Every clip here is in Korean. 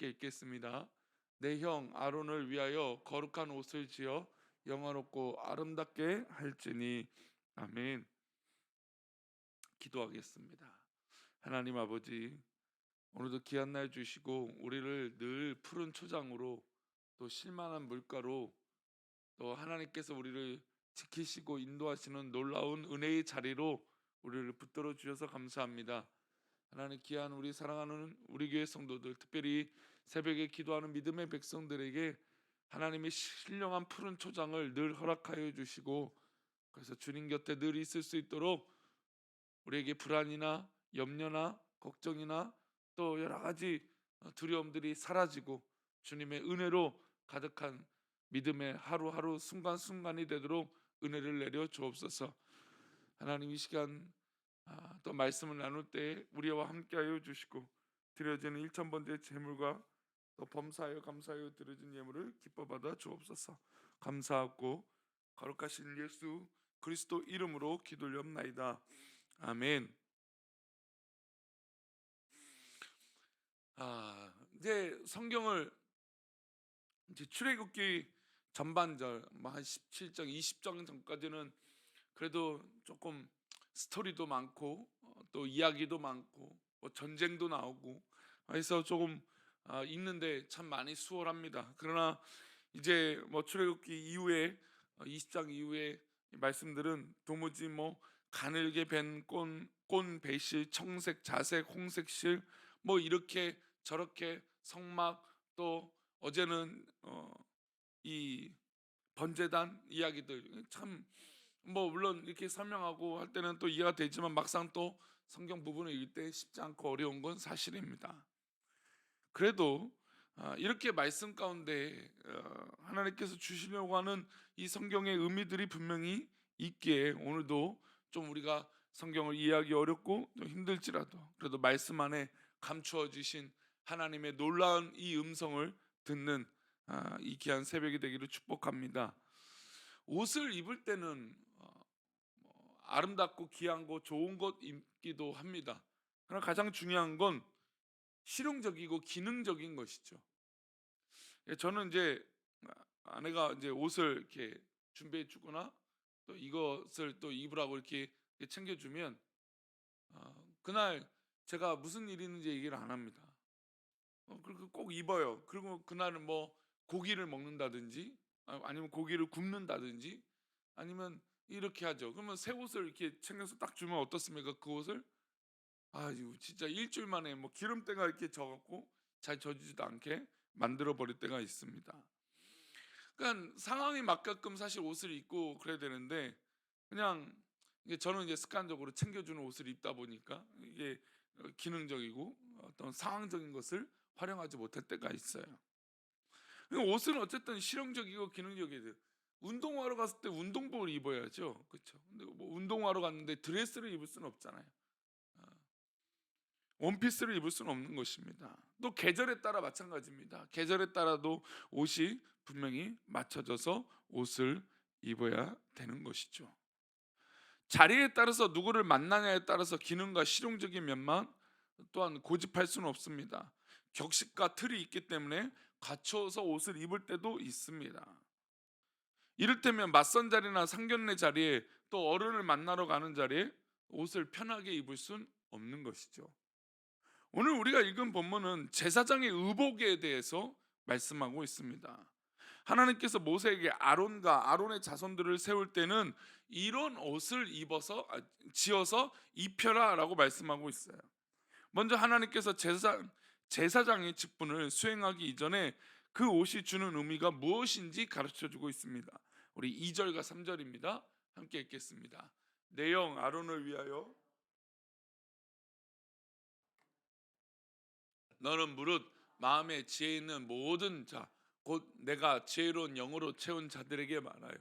함께 읽겠습니다. 내 형 아론을 위하여 거룩한 옷을 지어 영화롭고 아름답게 할지니. 아멘. 기도하겠습니다. 하나님 아버지, 오늘도 귀한 날 주시고 우리를 늘 푸른 초장으로, 또 실만한 물가로, 또 하나님께서 우리를 지키시고 인도하시는 놀라운 은혜의 자리로 우리를 붙들어 주셔서 감사합니다. 하나님, 귀한 우리 사랑하는 우리 교회 성도들, 특별히 새벽에 기도하는 믿음의 백성들에게 하나님의 신령한 푸른 초장을 늘 허락하여 주시고, 그래서 주님 곁에 늘 있을 수 있도록 우리에게 불안이나 염려나 걱정이나 또 여러 가지 두려움들이 사라지고 주님의 은혜로 가득한 믿음의 하루하루 순간순간이 되도록 은혜를 내려 주옵소서. 하나님, 이 시간 또 말씀을 나눌 때 우리와 함께하여 주시고, 드려지는 1,000번째 제물과 또 범사하여 감사하여 드려진 예물을 기뻐 받아 주옵소서. 감사하고 거룩하신 예수 그리스도 이름으로 기도드리옵나이다. 아멘. 이제 성경을 이제 출애굽기 전반절 한 17장 20장 전까지는 그래도 조금 스토리도 많고 또 이야기도 많고 뭐 전쟁도 나오고 해서 조금 읽는데 참 많이 수월합니다. 그러나 이제 뭐 출애굽기 이후에 20장 이후에 말씀들은 도무지 뭐 가늘게 밴 꼰 배실, 청색, 자색, 홍색실, 뭐 이렇게 저렇게 성막, 또 어제는 이 번제단 이야기들, 참 뭐 물론 이렇게 설명하고 할 때는 또 이해가 되지만 막상 또 성경 부분을 읽을 때 쉽지 않고 어려운 건 사실입니다. 그래도 이렇게 말씀 가운데 하나님께서 주시려고 하는 이 성경의 의미들이 분명히 있기에 오늘도 좀 우리가 성경을 이해하기 어렵고 좀 힘들지라도 그래도 말씀 안에 감추어 주신 하나님의 놀라운 이 음성을 듣는 이 귀한 새벽이 되기를 축복합니다. 옷을 입을 때는 뭐 아름답고 귀한 것, 좋은 것 입기도 합니다. 그러나 가장 중요한 건 실용적이고 기능적인 것이죠. 저는 이제 아내가 이제 옷을 이렇게 준비해 주거나 또 이것을 또 입으라고 이렇게 챙겨주면 그날 제가 무슨 일이 있는지 얘기를 안 합니다. 그리고 꼭 입어요. 그리고 그날은 뭐 고기를 먹는다든지 아니면 고기를 굽는다든지 아니면 이렇게 하죠. 그러면 새 옷을 이렇게 챙겨서 딱 주면 어떻습니까? 그 옷을 이거 진짜 일주일 만에 뭐 기름때가 이렇게 져갖고 잘 져지지도 않게 만들어 버릴 때가 있습니다. 그러니까 상황이 맞게끔 사실 옷을 입고 그래야 되는데 그냥 이게 저는 이제 습관적으로 챙겨주는 옷을 입다 보니까 이게 기능적이고 어떤 상황적인 것을 활용하지 못할 때가 있어요. 그러니까 옷은 어쨌든 실용적이고 기능적이어야 돼요. 운동하러 갔을 때 운동복을 입어야죠, 그렇죠? 근데 뭐 운동하러 갔는데 드레스를 입을 수는 없잖아요. 아, 원피스를 입을 수는 없는 것입니다. 또 계절에 따라 마찬가지입니다. 계절에 따라도 옷이 분명히 맞춰져서 옷을 입어야 되는 것이죠. 자리에 따라서 누구를 만나냐에 따라서 기능과 실용적인 면만 또한 고집할 수는 없습니다. 격식과 틀이 있기 때문에 갖춰서 옷을 입을 때도 있습니다. 이를테면 맞선 자리나 상견례 자리에 또 어른을 만나러 가는 자리에 옷을 편하게 입을 수는 없는 것이죠. 오늘 우리가 읽은 본문은 제사장의 의복에 대해서 말씀하고 있습니다. 하나님께서 모세에게 아론과 아론의 자손들을 세울 때는 이런 옷을 지어서 입혀라라고 말씀하고 있어요. 먼저 하나님께서 제사장의 직분을 수행하기 이전에 그 옷이 주는 의미가 무엇인지 가르쳐 주고 있습니다. 우리 2절과 3절입니다. 함께 읽겠습니다. 내 형 아론을 위하여 너는 무릇 마음에 지혜 있는 모든 자 곧 내가 지혜로운 영으로 채운 자들에게 말하여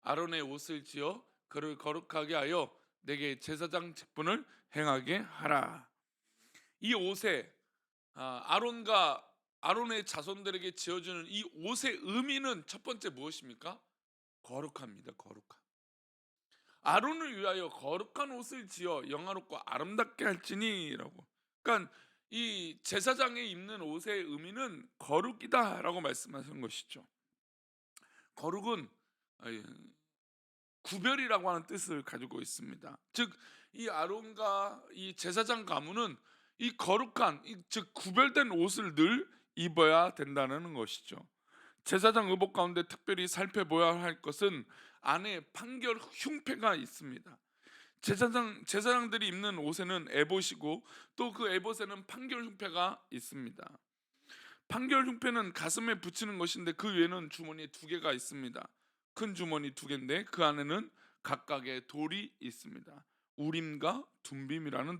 아론의 옷을 지어 그를 거룩하게 하여 내게 제사장 직분을 행하게 하라. 이 옷에 아론과 아론의 자손들에게 지어주는 이 옷의 의미는 첫 번째 무엇입니까? 거룩합니다. 거룩함. 아론을 위하여 거룩한 옷을 지어 영화롭고 아름답게 할지니라고. 그러니까 이 제사장이 입는 옷의 의미는 거룩이다라고 말씀하시는 것이죠. 거룩은 구별이라고 하는 뜻을 가지고 있습니다. 즉 이 아론과 이 제사장 가문은 이 거룩한 즉 구별된 옷을 늘 입어야 된다는 것이죠. 제사장 의복 가운데 특별히 살펴보아야 할 것은 안에 판결 흉패가 있습니다. 제사장들이 입는 옷에는 에봇이고 또 그 에봇에는 판결 흉패가 있습니다. 판결 흉패는 가슴에 붙이는 것인데 그 위에는 주머니 두 개가 있습니다. 큰 주머니 두 개인데 그 안에는 각각의 돌이 있습니다. 우림과 둠빔이라는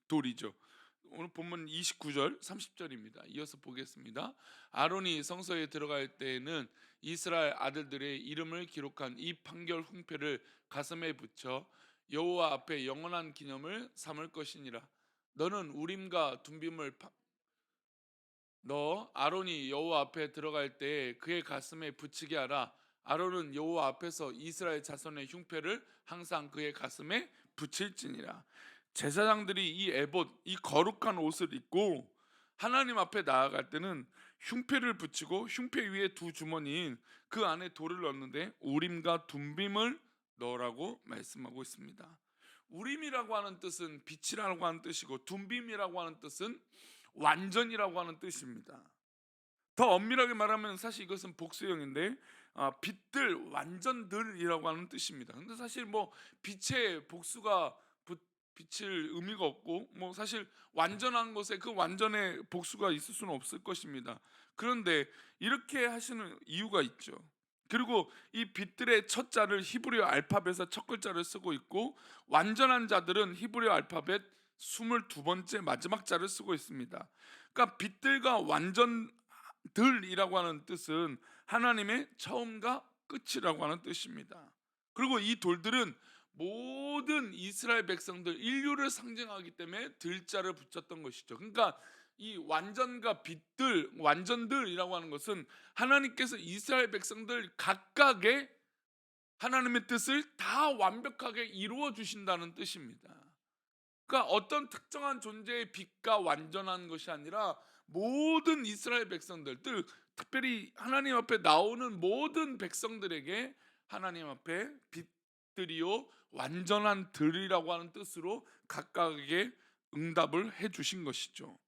돌이죠. 오늘 본문 29절 30절입니다. 이어서 보겠습니다. 아론이 성소에 들어갈 때에는 이스라엘 아들들의 이름을 기록한 이 판결 흉패를 가슴에 붙여 여호와 앞에 영원한 기념을 삼을 것이니라. 너는 우림과 둠빔을 너 아론이 여호와 앞에 들어갈 때 그의 가슴에 붙이게 하라. 아론은 여호와 앞에서 이스라엘 자손의 흉패를 항상 그의 가슴에 붙일지니라. 제사장들이 이 에봇, 이 거룩한 옷을 입고 하나님 앞에 나아갈 때는 흉패를 붙이고 흉패 위에 두 주머니인 그 안에 돌을 넣는데 우림과 둠빔을 넣으라고 말씀하고 있습니다. 우림이라고 하는 뜻은 빛이라고 하는 뜻이고 둠빔이라고 하는 뜻은 완전이라고 하는 뜻입니다. 더 엄밀하게 말하면 사실 이것은 복수형인데 빛들 완전들이라고 하는 뜻입니다. 근데 사실 뭐 빛의 복수가 빛일 의미가 없고 뭐 사실 완전한 것에 그 완전의 복수가 있을 수는 없을 것입니다. 그런데 이렇게 하시는 이유가 있죠. 그리고 이 빛들의 첫 자를 히브리어 알파벳에서 첫 글자를 쓰고 있고 완전한 자들은 히브리어 알파벳 22번째 마지막 자를 쓰고 있습니다. 그러니까 빛들과 완전들이라고 하는 뜻은 하나님의 처음과 끝이라고 하는 뜻입니다. 그리고 이 돌들은 모든 이스라엘 백성들 인류를 상징하기 때문에 들자를 붙였던 것이죠. 그러니까 이 완전과 빛들 완전들이라고 하는 것은 하나님께서 이스라엘 백성들 각각의 하나님의 뜻을 다 완벽하게 이루어 주신다는 뜻입니다. 그러니까 어떤 특정한 존재의 빛과 완전한 것이 아니라 모든 이스라엘 백성들, 특별히 하나님 앞에 나오는 모든 백성들에게 하나님 앞에 빛들이요 완전한 들이라고 하는 뜻으로 각각에게 응답을 해 주신 것이죠.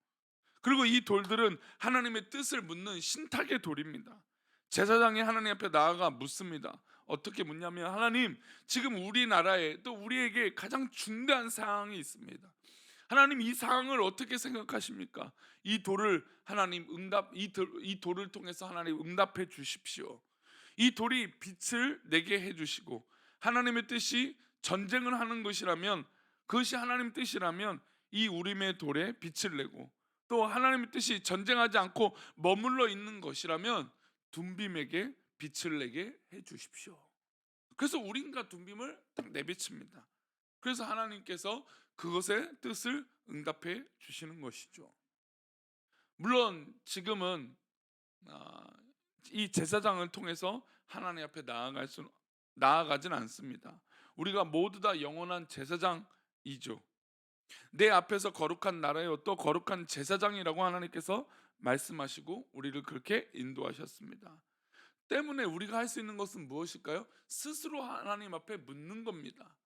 그리고 이 돌들은 하나님의 뜻을 묻는 신탁의 돌입니다. 제사장이 하나님 앞에 나아가 묻습니다. 어떻게 묻냐면 하나님, 지금 우리나라에 또 우리에게 가장 중대한 상황이 있습니다. 하나님, 이 상황을 어떻게 생각하십니까? 이 돌을 하나님 이 돌을 통해서 하나님 응답해 주십시오. 이 돌이 빛을 내게 해 주시고 하나님의 뜻이 전쟁을 하는 것이라면 그것이 하나님 뜻이라면 이 우림의 돌에 빛을 내고 또 하나님의 뜻이 전쟁하지 않고 머물러 있는 것이라면 둠빔에게 빛을 내게 해 주십시오. 그래서 우림과 둠빔을 딱 내비칩니다. 그래서 하나님께서 그것의 뜻을 응답해 주시는 것이죠. 물론 지금은 이 제사장을 통해서 하나님 앞에 나아가진 않습니다. 우리가 모두 다 영원한 제사장이죠. 내 앞에서 거룩한 나라요 또 거룩한 제사장이라고 하나님께서 말씀하시고 우리를 그렇게 인도하셨습니다. 때문에 우리가 할 수 있는 것은 무엇일까요? 스스로 하나님 앞에 묻는 겁니다.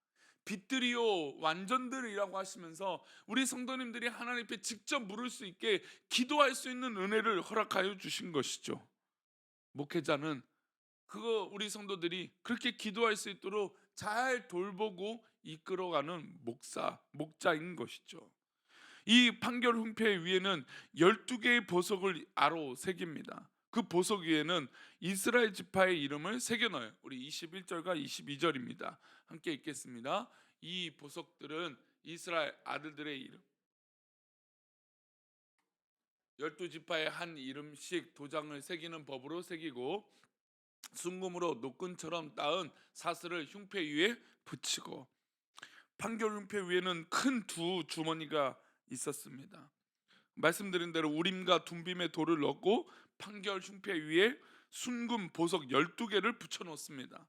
빛들이요 완전들이라고 하시면서 우리 성도님들이 하나님 앞에 직접 물을 수 있게 기도할 수 있는 은혜를 허락하여 주신 것이죠. 목회자는 그거 우리 성도들이 그렇게 기도할 수 있도록 잘 돌보고 이끌어가는 목자인 것이죠. 이 판결 흉패 위에는 12개의 보석을 아로 새깁니다. 그 보석 위에는 이스라엘 지파의 이름을 새겨 넣어요. 우리 21절과 22절입니다. 함께 읽겠습니다. 이 보석들은 이스라엘 아들들의 이름 12지파의 한 이름씩 도장을 새기는 법으로 새기고 순금으로 노끈처럼 따은 사슬을 흉패 위에 붙이고 판결 흉패 위에는 큰 두 주머니가 있었습니다. 말씀드린 대로 우림과 둠빔의 돌을 넣고 판결 흉패 위에 순금 보석 12개를 붙여 놓습니다.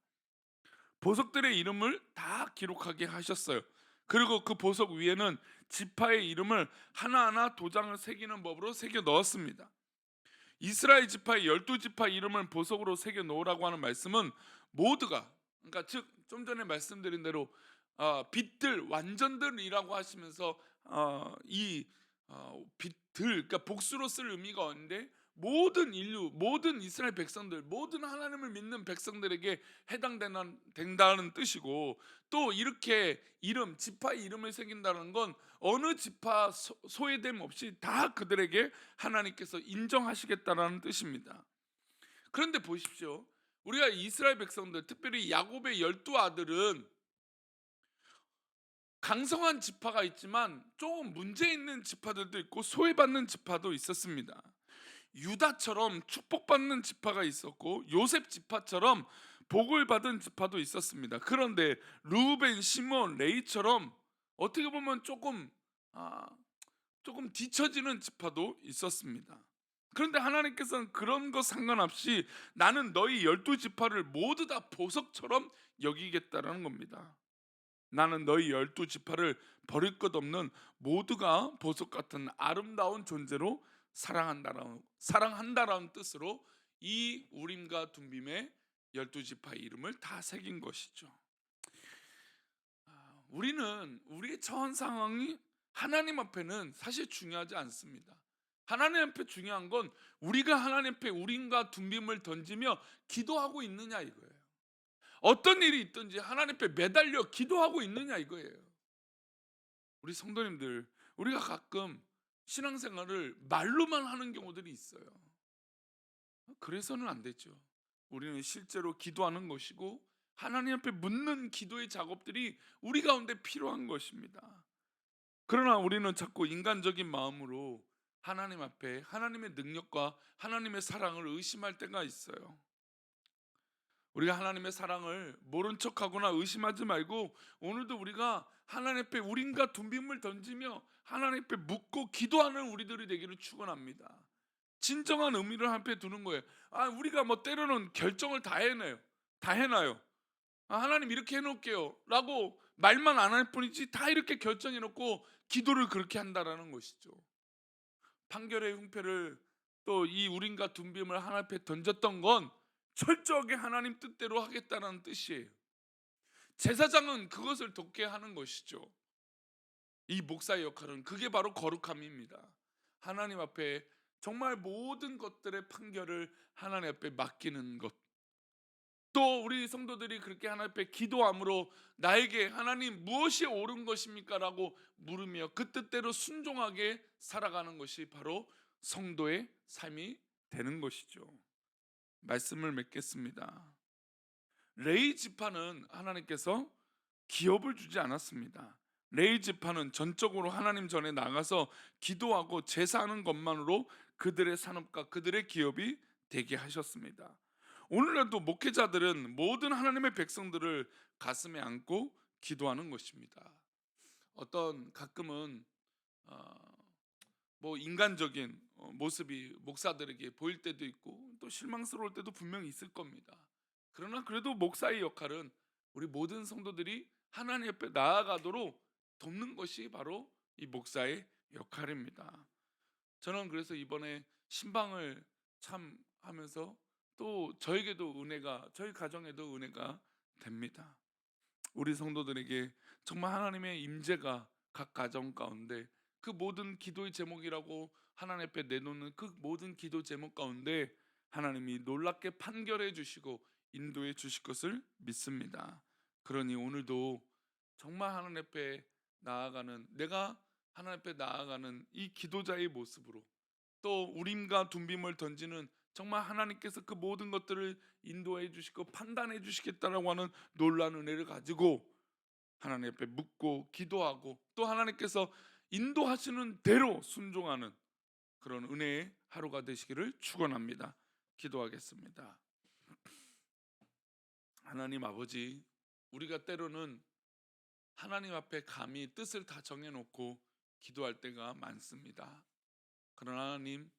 보석들의 이름을 다 기록하게 하셨어요. 그리고 그 보석 위에는 지파의 이름을 하나하나 도장을 새기는 법으로 새겨 넣었습니다. 이스라엘 지파의 12지파 이름을 보석으로 새겨 놓으라고 하는 말씀은 모두가, 그러니까 즉 좀 전에 말씀드린 대로 빛들 완전들이라고 하시면서 이 빛들, 그러니까 복수로 쓸 의미가 없는데 모든 인류, 모든 이스라엘 백성들, 모든 하나님을 믿는 백성들에게 해당된다는 뜻이고, 또 이렇게 이름, 지파의 이름을 새긴다는 건 어느 지파 소외됨 없이 다 그들에게 하나님께서 인정하시겠다라는 뜻입니다. 그런데 보십시오, 우리가 이스라엘 백성들, 특별히 야곱의 12아들은 강성한 지파가 있지만 조금 문제 있는 지파들도 있고 소외받는 지파도 있었습니다. 유다처럼 축복받는 지파가 있었고 요셉 지파처럼 복을 받은 지파도 있었습니다. 그런데 루벤, 시몬, 레이처럼 어떻게 보면 아, 조금 뒤처지는 지파도 있었습니다. 그런데 하나님께서는 그런 거 상관없이 나는 너희 12지파를 모두 다 보석처럼 여기겠다라는 겁니다. 나는 너희 12지파를 버릴 것 없는 모두가 보석 같은 아름다운 존재로 사랑한다라는 뜻으로 이 우림과 둠빔의 12지파의 이름을 다 새긴 것이죠. 우리는 우리의 처한 상황이 하나님 앞에는 사실 중요하지 않습니다. 하나님 앞에 중요한 건 우리가 하나님 앞에 우림과 둠빔을 던지며 기도하고 있느냐 이거예요. 어떤 일이 있든지 하나님 앞에 매달려 기도하고 있느냐 이거예요. 우리 성도님들, 우리가 가끔 신앙생활을 말로만 하는 경우들이 있어요. 그래서는 안 되죠. 우리는 실제로 기도하는 것이고 하나님 앞에 묻는 기도의 작업들이 우리 가운데 필요한 것입니다. 그러나 우리는 자꾸 인간적인 마음으로 하나님 앞에 하나님의 능력과 하나님의 사랑을 의심할 때가 있어요. 우리가 하나님의 사랑을 모른 척하거나 의심하지 말고 오늘도 우리가 하나님 앞에 우린과 둠빔을 던지며 하나님 앞에 묻고 기도하는 우리들이 되기를 축원합니다. 진정한 의미를 앞에 두는 거예요. 우리가 뭐 때로는 결정을 다 해놔요. 다 해놔요. 하나님 이렇게 해놓을게요 라고 말만 안 할 뿐이지 다 이렇게 결정해놓고 기도를 그렇게 한다라는 것이죠. 판결의 흉패를 또 이 우림과 둠빔을 하나님 앞에 던졌던 건 철저하게 하나님 뜻대로 하겠다는 뜻이에요. 제사장은 그것을 돕게 하는 것이죠. 이 목사의 역할은 그게 바로 거룩함입니다. 하나님 앞에 정말 모든 것들의 판결을 하나님 앞에 맡기는 것. 또 우리 성도들이 그렇게 하나님 앞에 기도함으로 나에게 하나님 무엇이 옳은 것입니까? 라고 물으며 그 뜻대로 순종하게 살아가는 것이 바로 성도의 삶이 되는 것이죠. 말씀을 맺겠습니다. 레위 지파는 하나님께서 기업을 주지 않았습니다. 레위 지파는 전적으로 하나님 전에 나가서 기도하고 제사하는 것만으로 그들의 산업과 그들의 기업이 되게 하셨습니다. 오늘날도 목회자들은 모든 하나님의 백성들을 가슴에 안고 기도하는 것입니다. 어떤 가끔은 뭐 인간적인 모습이 목사들에게 보일 때도 있고 또 실망스러울 때도 분명히 있을 겁니다. 그러나 그래도 목사의 역할은 우리 모든 성도들이 하나님 옆에 나아가도록 돕는 것이 바로 이 목사의 역할입니다. 저는 그래서 이번에 신방을 참 하면서 또 저에게도 은혜가, 저희 가정에도 은혜가 됩니다. 우리 성도들에게 정말 하나님의 임재가 각 가정 가운데 그 모든 기도의 제목이라고 하나님 앞에 내놓는 그 모든 기도 제목 가운데 하나님이 놀랍게 판결해 주시고 인도해 주실 것을 믿습니다. 그러니 오늘도 정말 하나님 앞에 나아가는, 내가 하나님 앞에 나아가는 이 기도자의 모습으로 또 우림과 둠빔을 던지는 정말 하나님께서 그 모든 것들을 인도해 주시고 판단해 주시겠다라고 하는 놀라운 은혜를 가지고 하나님 앞에 묻고 기도하고 또 하나님께서 인도하시는 대로 순종하는 그런 은혜의 하루가 되시기를 축원합니다. 기도하겠습니다. 하나님 아버지, 우리가 때로는 하나님 앞에 감히 뜻을 다 정해놓고 기도할 때가 많습니다. 그러나 하나님,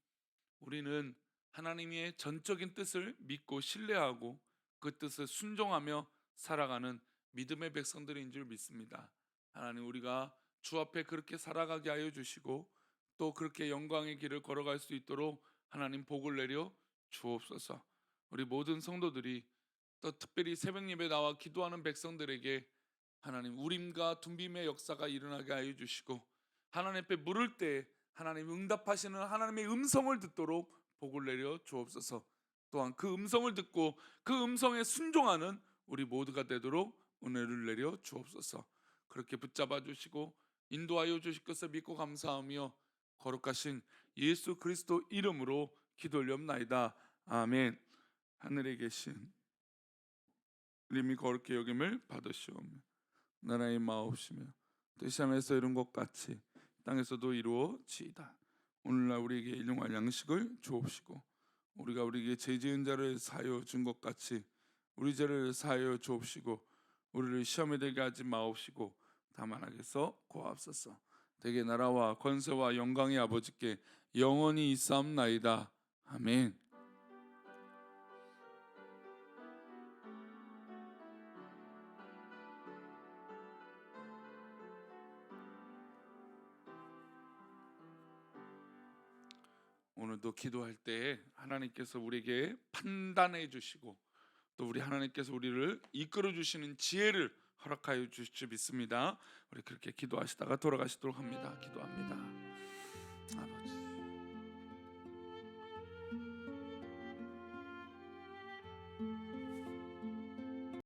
우리는 하나님의 전적인 뜻을 믿고 신뢰하고 그 뜻을 순종하며 살아가는 믿음의 백성들인 줄 믿습니다. 하나님, 우리가 주 앞에 그렇게 살아가게 하여 주시고 또 그렇게 영광의 길을 걸어갈 수 있도록 하나님 복을 내려 주옵소서. 우리 모든 성도들이 또 특별히 새벽 예배 나와 기도하는 백성들에게 하나님 우림과 둠빔의 역사가 일어나게 하여 주시고 하나님 앞에 물을 때 하나님 응답하시는 하나님의 음성을 듣도록 복을 내려 주옵소서. 또한 그 음성을 듣고 그 음성에 순종하는 우리 모두가 되도록 은혜를 내려 주옵소서. 그렇게 붙잡아 주시고 인도하여 주실 것을 믿고 감사하며 거룩하신 예수 그리스도 이름으로 기도 올리옵나이다. 아멘. 하늘에 계신 이름이 거룩히 여김을 받으시오며 나라의 마옵시며 뜻이 하늘에서 이룬 것 같이 땅에서도 이루어지이다. 오늘날 우리에게 일용할 양식을 주옵시고 우리가 우리에게 죄 지은 자를 사하여 준 것 같이 우리 죄를 사하여 주옵시고 우리를 시험에 들게 하지 마옵시고 다만 악에서 구하옵소서. 대개 나라와 권세와 영광의 아버지께 영원히 있사옵나이다. 아멘. 오늘도 기도할 때 하나님께서 우리에게 판단해 주시고 또 우리 하나님께서 우리를 이끌어 주시는 지혜를 허락하여 주실 줄 믿습니다. 우리 그렇게 기도하시다가 돌아가시도록 합니다. 기도합니다.